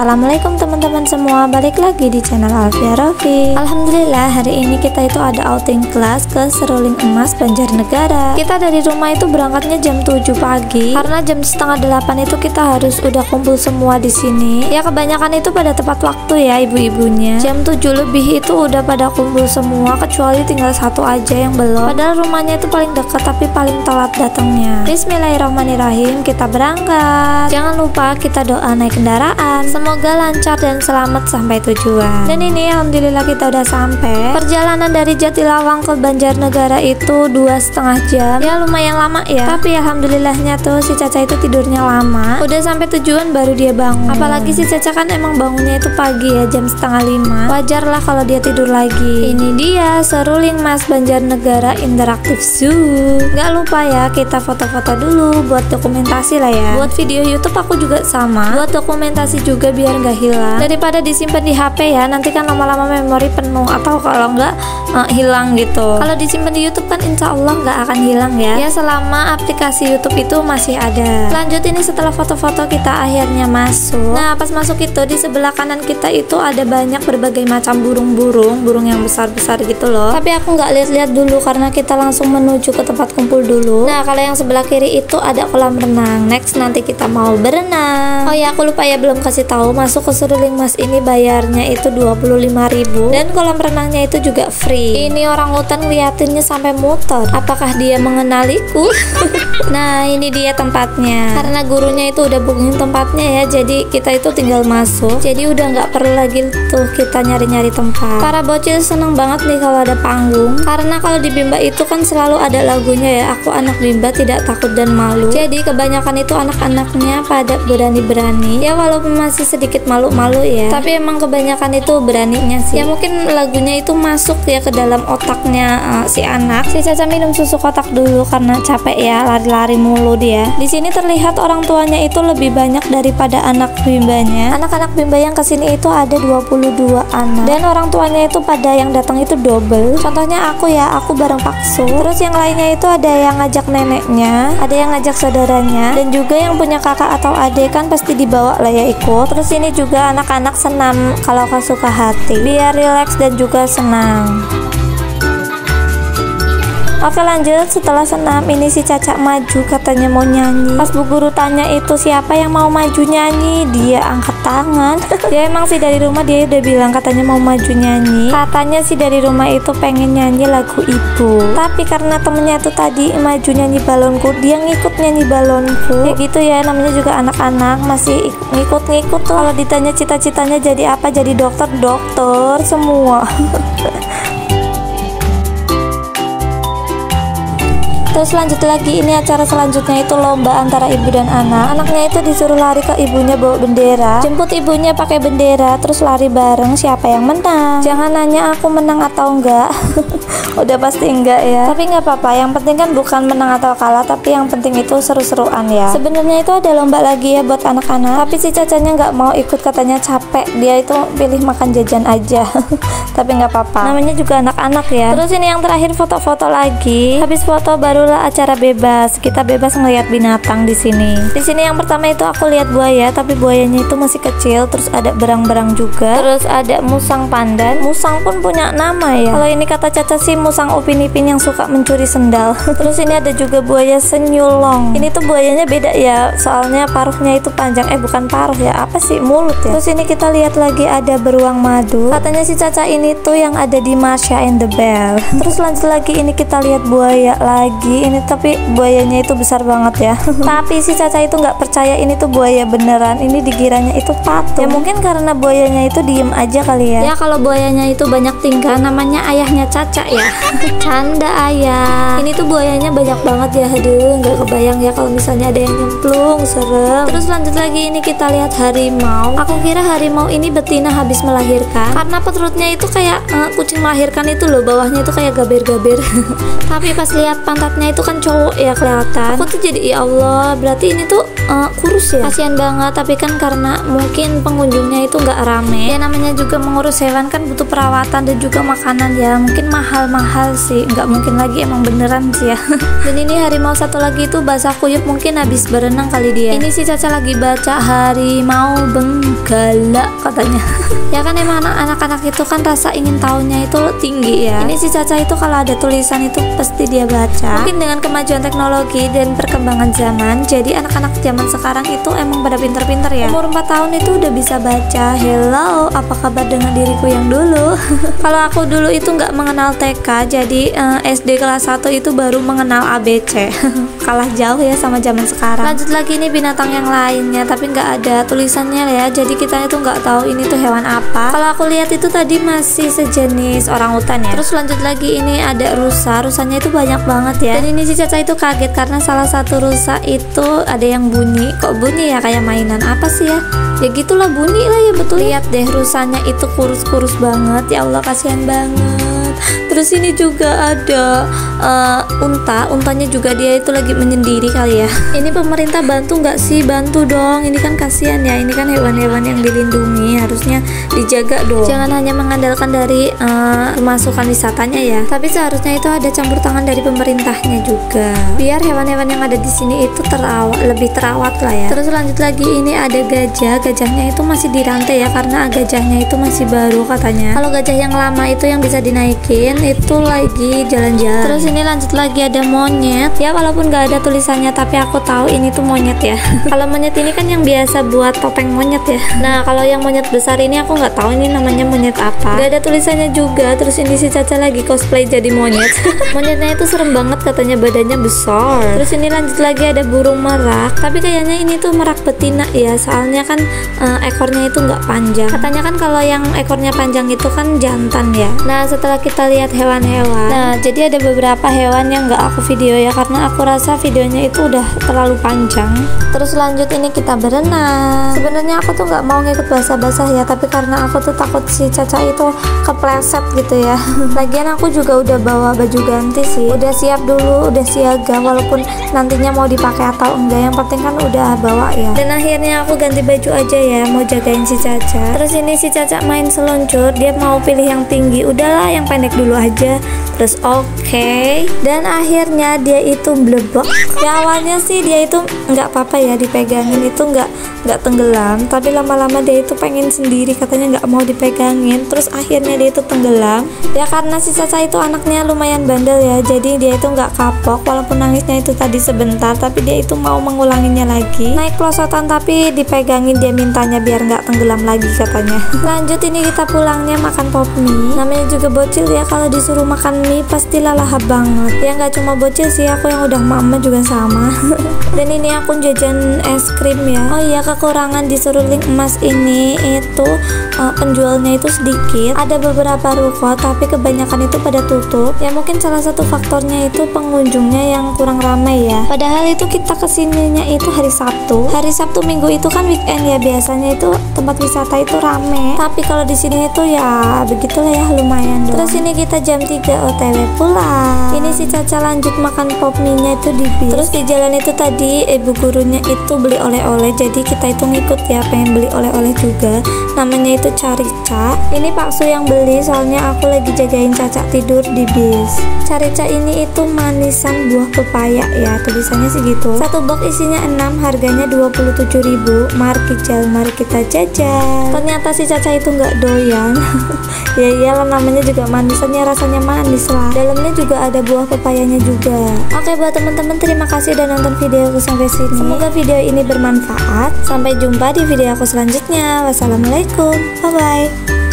Assalamualaikum teman-teman semua, balik lagi di channel Alfia Rofi. Alhamdulillah hari ini kita itu ada outing kelas ke Seruling Emas Banjarnegara. Kita dari rumah itu berangkatnya jam 7 pagi karena jam setengah 8 itu kita harus udah kumpul semua di sini. Ya kebanyakan itu pada tepat waktu ya ibu-ibunya. Jam 7 lebih itu udah pada kumpul semua kecuali tinggal satu aja yang belum. Padahal rumahnya itu paling dekat tapi paling telat datangnya. Bismillahirrahmanirrahim, kita berangkat. Jangan lupa kita doa naik kendaraan. Semoga lancar dan selamat sampai tujuan. Dan ini alhamdulillah kita udah sampai. Perjalanan dari Jatilawang ke Banjarnegara itu 2,5 jam. Ya lumayan lama ya. Tapi alhamdulillahnya tuh si Caca itu tidurnya lama. Udah sampai tujuan baru dia bangun. Apalagi si Caca kan emang bangunnya itu pagi ya, jam 4:30. Wajar lah kalau dia tidur lagi. Ini dia Seruling Emas Banjarnegara Interactive Zoo. Gak lupa ya kita foto-foto dulu buat dokumentasi lah ya. Buat video YouTube aku juga sama. Buat dokumentasi juga biar nggak hilang, daripada disimpan di HP ya, nanti kan lama-lama memori penuh atau kalau nggak hilang gitu. Kalau disimpan di YouTube kan insya Allah nggak akan hilang ya selama aplikasi YouTube itu masih ada. Lanjut, ini setelah foto-foto kita akhirnya masuk. Nah pas masuk itu di sebelah kanan kita itu ada banyak berbagai macam burung yang besar-besar gitu loh, tapi aku nggak lihat-lihat dulu karena kita langsung menuju ke tempat kumpul dulu. Nah kalau yang sebelah kiri itu ada kolam renang, next nanti kita mau berenang. Oh ya aku lupa ya, belum kasih tahu, masuk ke Seruling Emas ini bayarnya itu 25.000 dan kolam renangnya itu juga free. Ini orang hutan liatinnya sampai muter, apakah dia mengenaliku? Nah ini dia tempatnya, karena gurunya itu udah booking tempatnya ya, jadi kita itu tinggal masuk, jadi udah nggak perlu lagi tuh kita nyari-nyari tempat. Para bocil seneng banget nih kalau ada panggung, karena kalau di Bimba itu kan selalu ada lagunya ya, aku anak Bimba tidak takut dan malu. Jadi kebanyakan itu anak-anaknya pada berani-berani ya, walaupun masih sedikit malu-malu ya, tapi emang kebanyakan itu beraninya sih ya. Mungkin lagunya itu masuk ya ke dalam otaknya si anak. Si Caca minum susu kotak dulu karena capek ya, lari-lari mulu dia. Di sini terlihat orang tuanya itu lebih banyak daripada anak bimbanya. Anak-anak bimba yang kesini itu ada 22 anak, dan orang tuanya itu pada yang datang itu double. Contohnya aku ya, aku bareng Paksu. Terus yang lainnya itu ada yang ngajak neneknya, ada yang ngajak saudaranya, dan juga yang punya kakak atau adik kan pasti dibawa lah ya ikut. Terus ini juga anak-anak senam kalau suka hati, biar rileks dan juga senang. Oke lanjut, setelah senam ini si Caca maju, katanya mau nyanyi. Pas bu guru tanya itu siapa yang mau maju nyanyi, dia angkat tangan. Ya emang sih dari rumah dia udah bilang katanya mau maju nyanyi. Katanya sih dari rumah itu pengen nyanyi lagu ibu, tapi karena temennya tuh tadi maju nyanyi balonku, dia ngikut nyanyi balonku. Ya gitu ya, namanya juga anak-anak masih ngikut-ngikut tuh. Kalau ditanya cita-citanya jadi apa, jadi dokter semua. Terus lanjut lagi, ini acara selanjutnya itu lomba antara ibu dan anak. Anaknya itu disuruh lari ke ibunya bawa bendera, jemput ibunya pakai bendera, terus lari bareng siapa yang menang. Jangan nanya aku menang atau enggak. Udah pasti enggak ya, tapi nggak apa-apa, yang penting kan bukan menang atau kalah, tapi yang penting itu seru-seruan ya. Sebenarnya itu ada lomba lagi ya buat anak-anak, tapi si Cacanya nggak mau ikut, katanya capek, dia itu pilih makan jajan aja. Tapi nggak apa-apa, namanya juga anak-anak ya. Terus ini yang terakhir foto-foto lagi. Habis foto barulah acara bebas, kita bebas ngeliat binatang di sini. Di sini yang pertama itu aku lihat buaya, tapi buayanya itu masih kecil. Terus ada berang-berang juga, terus ada musang pandan. Musang pun punya nama ya, kalau ini kata Caca sih musang Upin Ipin yang suka mencuri sendal. Terus ini ada juga buaya senyulong. Ini tuh buayanya beda ya, soalnya paruhnya itu panjang, bukan paruh ya, apa sih, mulut ya. Terus ini kita lihat lagi ada beruang madu, katanya si Caca ini tuh yang ada di Masha and the Bell. Terus lanjut lagi, ini kita lihat buaya lagi, ini tapi buayanya itu besar banget ya. Tapi si Caca itu nggak percaya ini tuh buaya beneran, ini dikiranya itu patung. Ya mungkin karena buayanya itu diem aja kali ya. Ya kalau buayanya itu banyak tingkah, namanya ayahnya Caca ya. Canda ayah. Ini tuh buayanya banyak banget ya, aduh nggak kebayang ya kalau misalnya ada yang nyemplung, serem. Terus lanjut lagi, ini kita lihat harimau. Aku kira harimau ini betina habis melahirkan, karena perutnya itu kayak kucing melahirkan itu loh, bawahnya itu kayak gaber-gaber. Tapi pas lihat pantatnya orangnya itu kan cowok ya kelihatan. Aku tuh jadi ya Allah, berarti ini tuh kurus ya, kasihan banget. Tapi kan karena mungkin pengunjungnya itu nggak rame ya, namanya juga mengurus hewan kan butuh perawatan dan juga makanan ya, mungkin mahal-mahal sih, nggak mungkin lagi emang beneran sih ya. Dan ini harimau satu lagi itu basah kuyup, mungkin habis berenang kali dia. Ini si Caca lagi baca harimau benggala katanya. Ya kan emang anak-anak itu kan rasa ingin tahunya itu tinggi ya. Ini si Caca itu kalau ada tulisan itu pasti dia baca. Mungkin dengan kemajuan teknologi dan perkembangan zaman, jadi anak-anak zaman sekarang itu emang pada pinter-pinter ya. Umur 4 tahun itu udah bisa baca. Hello, apa kabar dengan diriku yang dulu? Kalau aku dulu itu nggak mengenal TK, jadi SD kelas 1 itu baru mengenal ABC. Kalah jauh ya sama zaman sekarang. Lanjut lagi nih binatang yang lainnya, tapi nggak ada tulisannya ya, jadi kita itu nggak tahu ini tuh hewan apa. Kalau aku lihat itu tadi masih sejenis orangutan ya. Terus lanjut lagi ini ada rusa. Rusanya itu banyak banget ya. Dan ini si Caca itu kaget karena salah satu rusa itu ada yang bunyi. Kok bunyi ya, kayak mainan apa sih ya? Ya gitulah, bunyi lah ya, betul. Lihat deh rusanya itu kurus-kurus banget. Ya Allah, kasihan banget. Terus ini juga ada untanya juga dia itu lagi menyendiri kali ya. Ini pemerintah bantu nggak sih? Bantu dong, ini kan kasihan ya, ini kan hewan-hewan yang dilindungi, harusnya dijaga dong. Jangan hanya mengandalkan dari masukan wisatanya ya, tapi seharusnya itu ada campur tangan dari pemerintahnya juga, biar hewan-hewan yang ada di sini itu lebih terawat lah ya. Terus lanjut lagi ini ada gajah. Gajahnya itu masih dirantai ya, karena gajahnya itu masih baru katanya. Kalau gajah yang lama itu yang bisa dinaikin itu lagi jalan-jalan. Terus ini lanjut lagi ada monyet ya, walaupun gak ada tulisannya tapi aku tahu ini tuh monyet ya. Kalau monyet ini kan yang biasa buat topeng monyet ya. Nah kalau yang monyet besar ini aku nggak tahu ini namanya monyet apa, gak ada tulisannya juga. Terus ini si Caca lagi cosplay jadi monyet. Monyetnya itu serem banget katanya, badannya besar. Terus ini lanjut lagi ada burung merak, tapi kayaknya ini tuh merak betina ya, soalnya kan ekornya itu nggak panjang. Katanya kan kalau yang ekornya panjang itu kan jantan ya. Nah setelah kita lihat hewan-hewan, nah jadi ada beberapa hewan yang nggak aku video ya, karena aku rasa videonya itu udah terlalu panjang. Terus lanjut ini kita berenang. Sebenarnya aku tuh nggak mau ngikut basah-basah ya, tapi karena aku tuh takut si Caca itu kepleset gitu ya. Lagian aku juga udah bawa baju ganti sih, udah siap dulu, udah siaga, walaupun nantinya mau dipakai atau enggak, yang penting kan udah bawa ya. Dan akhirnya aku ganti baju aja ya, mau jagain si Caca. Terus ini si Caca main seluncur, dia mau pilih yang tinggi, udahlah yang pendek dulu aja. Terus oke. Dan akhirnya dia itu blebek ya. Awalnya sih dia itu nggak apa-apa ya dipegangin, itu nggak tenggelam, tapi lama-lama dia itu pengen sendiri, katanya nggak mau dipegangin. Terus akhirnya dia itu tenggelam ya, karena si Caca itu anaknya lumayan bandel ya, jadi dia itu nggak kapok, walaupun nangisnya itu tadi sebentar, tapi dia itu mau mengulanginya lagi. Naik pelosotan tapi dipegangin, dia mintanya biar nggak tenggelam lagi katanya. Lanjut ini kita pulangnya makan pop mie. Namanya juga bocil ya, kalau disuruh makan mie pastilah lahap banget ya. Nggak cuma bocil sih, aku yang udah mama juga sama. Dan ini aku jajan es krim ya. Oh iya, kekurangan di Seruling Emas ini itu penjualnya itu sedikit, ada beberapa ruko tapi kebanyakan itu pada tutup ya. Mungkin salah satu faktornya itu pengunjungnya yang kurang ramai ya, padahal itu kita kesininya itu hari Sabtu. Hari Sabtu Minggu itu kan weekend ya, biasanya itu tempat wisata itu rame, tapi kalau di sini itu ya begitulah ya, lumayan dong. Terus ini kita jam 3 OTW pulang. Ini si Caca lanjut makan pop mie-nya itu di bis. Terus di jalan itu tadi ibu gurunya itu beli oleh-oleh, jadi kita itu ngikut ya, pengen beli oleh-oleh juga. Namanya itu Carica. Ini Pak Su yang beli, soalnya aku lagi jagain Caca tidur di bis. Carica ini itu manisan buah pepaya ya, tulisannya sih gitu. Satu box isinya 6, harganya 27.000. Mari kita jajan. Ternyata si Caca itu nggak doyan. Ya iyalah, namanya juga manisannya, rasanya manis lah. Dalamnya juga ada buah pepayanya juga. Oke, buat teman-teman terima kasih udah nonton video aku sampai sini. Semoga video ini bermanfaat. Sampai jumpa di video aku selanjutnya. Wassalamualaikum, bye bye.